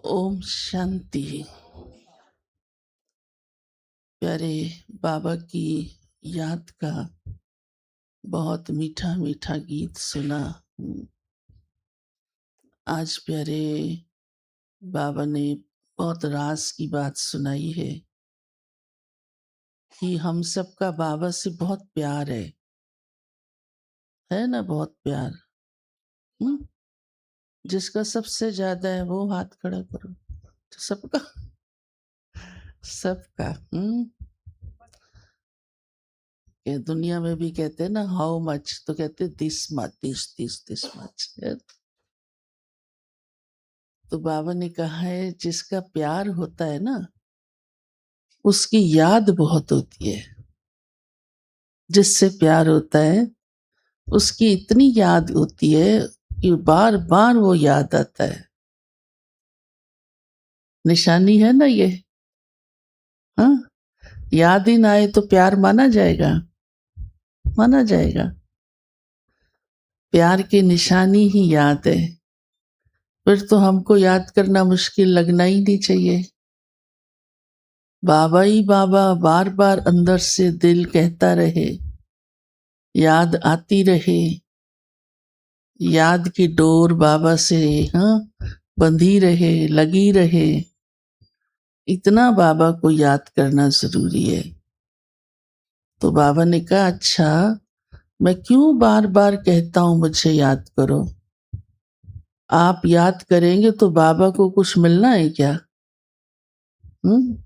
ओम शांति। प्यारे बाबा की याद का बहुत मीठा मीठा गीत सुना। आज प्यारे बाबा ने बहुत राज की बात सुनाई है कि हम सबका बाबा से बहुत प्यार है ना, बहुत प्यार। हम्म, जिसका सबसे ज्यादा है वो हाथ खड़ा करो। तो सबका सबका ये दुनिया में भी कहते हैं ना हाउ मच, तो कहते दिस मच, दिस मच। तो बाबा ने कहा है जिसका प्यार होता है ना उसकी याद बहुत होती है। जिससे प्यार होता है उसकी इतनी याद होती है कि बार बार वो याद आता है। निशानी है ना ये। हाँ, याद ही ना आए तो प्यार माना जाएगा? माना जाएगा? प्यार की निशानी ही याद है। फिर तो हमको याद करना मुश्किल लगना ही नहीं चाहिए। बाबा ही बाबा बार बार अंदर से दिल कहता रहे, याद आती रहे। याद की डोर बाबा से बंधी रहे, लगी रहे। इतना बाबा को याद करना जरूरी है। तो बाबा ने कहा अच्छा, मैं क्यों बार बार कहता हूं मुझे याद करो? आप याद करेंगे तो बाबा को कुछ मिलना है क्या? हम्म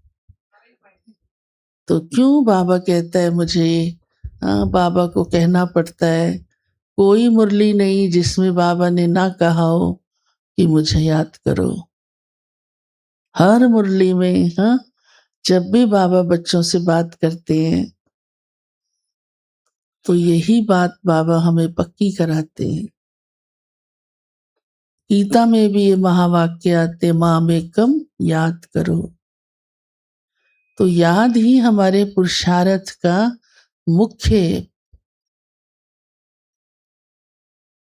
तो क्यों बाबा कहता है मुझे? बाबा को कहना पड़ता है। कोई मुरली नहीं जिसमें बाबा ने ना कहा हो कि मुझे याद करो। हर मुरली में जब भी बाबा बच्चों से बात करते हैं तो यही बात बाबा हमें पक्की कराते हैं। गीता में भी ये महावाक्य आते, मामेकम याद करो। तो याद ही हमारे पुरुषार्थ का मुख्य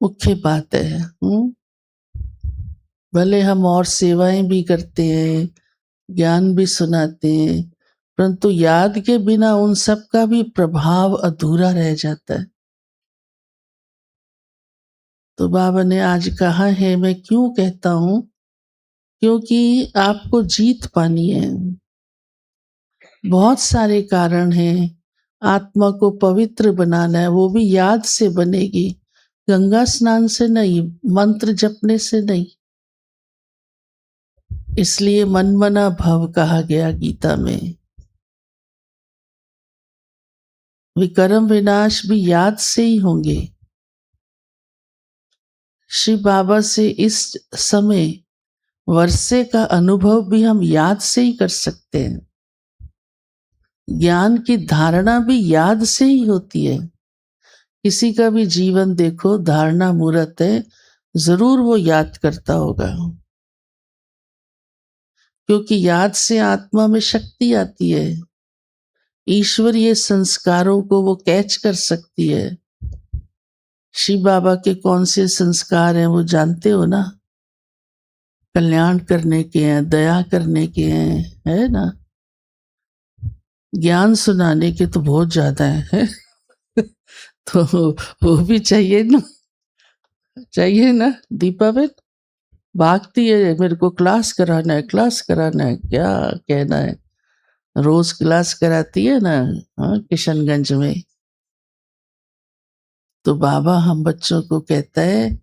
मुख्य बात है। भले हम और सेवाएं भी करते हैं, ज्ञान भी सुनाते हैं, परंतु याद के बिना उन सब का भी प्रभाव अधूरा रह जाता है। तो बाबा ने आज कहा है, मैं क्यों कहता हूं? क्योंकि आपको जीत पानी है। बहुत सारे कारण हैं। आत्मा को पवित्र बनाना है, वो भी याद से बनेगी, गंगा स्नान से नहीं, मंत्र जपने से नहीं। इसलिए मनमना भव कहा गया गीता में। विकर्म विनाश भी याद से ही होंगे। श्री बाबा से इस समय वर्षे का अनुभव भी हम याद से ही कर सकते हैं। ज्ञान की धारणा भी याद से ही होती है। किसी का भी जीवन देखो, धारणा मूर्त है, जरूर वो याद करता होगा। क्योंकि याद से आत्मा में शक्ति आती है। ईश्वरीय संस्कारों को वो कैच कर सकती है। शिव बाबा के कौन से संस्कार हैं वो जानते हो ना? कल्याण करने के हैं, दया करने के हैं, है ना? ज्ञान सुनाने के तो बहुत ज्यादा है। तो वो भी चाहिए ना, चाहिए ना। दीपा बहन भागती है, मेरे को क्लास कराना है, क्लास कराना है, क्या कहना है। रोज क्लास कराती है ना, किशनगंज में। तो बाबा हम बच्चों को कहता है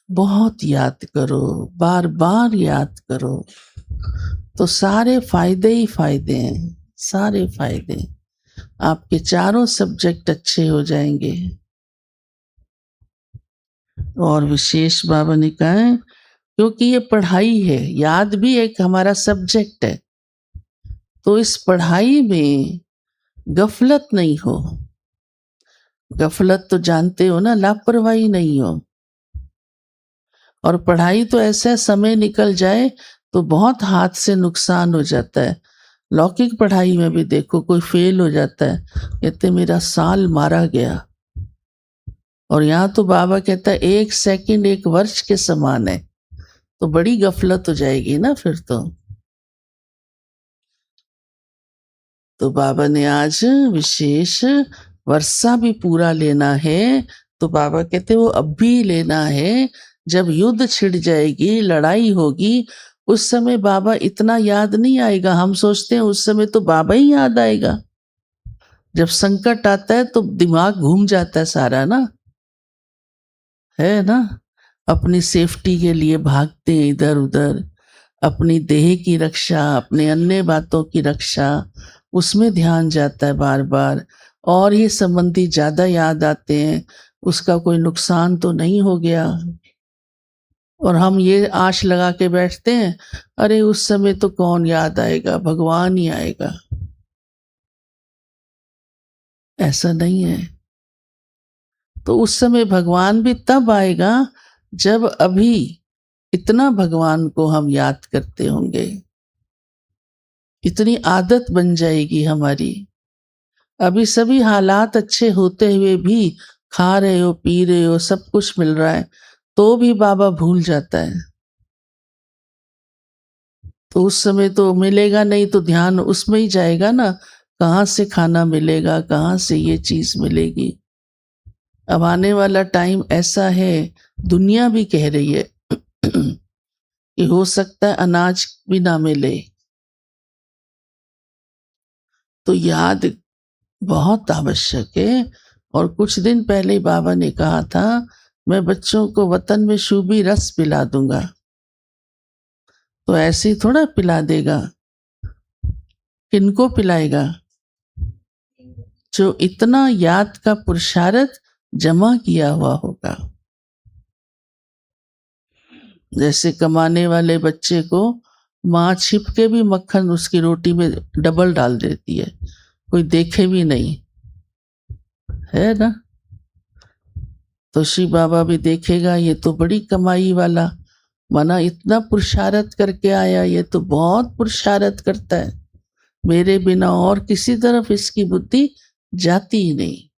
बहुत याद करो, बार बार याद करो, तो सारे फायदे ही फायदे हैं, सारे फायदे। आपके चारों सब्जेक्ट अच्छे हो जाएंगे। और विशेष बाबा ने कहा है क्योंकि ये पढ़ाई है, याद भी एक हमारा सब्जेक्ट है, तो इस पढ़ाई में गफलत नहीं हो। गफलत तो जानते हो ना, लापरवाही नहीं हो। और पढ़ाई तो ऐसा समय निकल जाए तो बहुत हाथ से नुकसान हो जाता है। लौकिक पढ़ाई में भी देखो, कोई फेल हो जाता है, कहते मेरा साल मारा गया। और यहाँ तो बाबा कहता है 1 सेकंड 1 वर्ष के समान है। तो बड़ी गफलत हो जाएगी ना फिर तो बाबा ने आज विशेष वर्षा भी पूरा लेना है। तो बाबा कहते वो अब भी लेना है। जब युद्ध छिड़ जाएगी, लड़ाई होगी, उस समय बाबा इतना याद नहीं आएगा। हम सोचते हैं उस समय तो बाबा ही याद आएगा। जब संकट आता है तो दिमाग घूम जाता है सारा ना, है ना। अपनी सेफ्टी के लिए भागते हैं इधर उधर, अपनी देह की रक्षा, अपने अन्य बातों की रक्षा, उसमें ध्यान जाता है बार बार। और ये संबंधी ज्यादा याद आते हैं, उसका कोई नुकसान तो नहीं हो गया। और हम ये आश लगा के बैठते हैं, अरे उस समय तो कौन याद आएगा, भगवान ही आएगा। ऐसा नहीं है। तो उस समय भगवान भी तब आएगा जब अभी इतना भगवान को हम याद करते होंगे, इतनी आदत बन जाएगी हमारी। अभी सभी हालात अच्छे होते हुए भी, खा रहे हो, पी रहे हो, सब कुछ मिल रहा है, तो भी बाबा भूल जाता है। तो उस समय तो मिलेगा नहीं, तो ध्यान उसमें ही जाएगा ना, कहाँ से खाना मिलेगा, कहाँ से ये चीज मिलेगी। अब आने वाला टाइम ऐसा है, दुनिया भी कह रही है कि हो सकता है अनाज भी ना मिले। तो याद बहुत आवश्यक है। और कुछ दिन पहले बाबा ने कहा था, मैं बच्चों को वतन में शूबी रस पिला दूंगा। तो ऐसे ही थोड़ा पिला देगा, किनको पिलाएगा? जो इतना याद का पुरुषार्थ जमा किया हुआ होगा। जैसे कमाने वाले बच्चे को माँ छिप के भी मक्खन उसकी रोटी में डबल डाल देती है, कोई देखे भी नहीं, है ना। तो शिव बाबा भी देखेगा, ये तो बड़ी कमाई वाला, माना इतना पुरुषार्थ करके आया, ये तो बहुत पुरुषार्थ करता है, मेरे बिना और किसी तरफ इसकी बुद्धि जाती ही नहीं।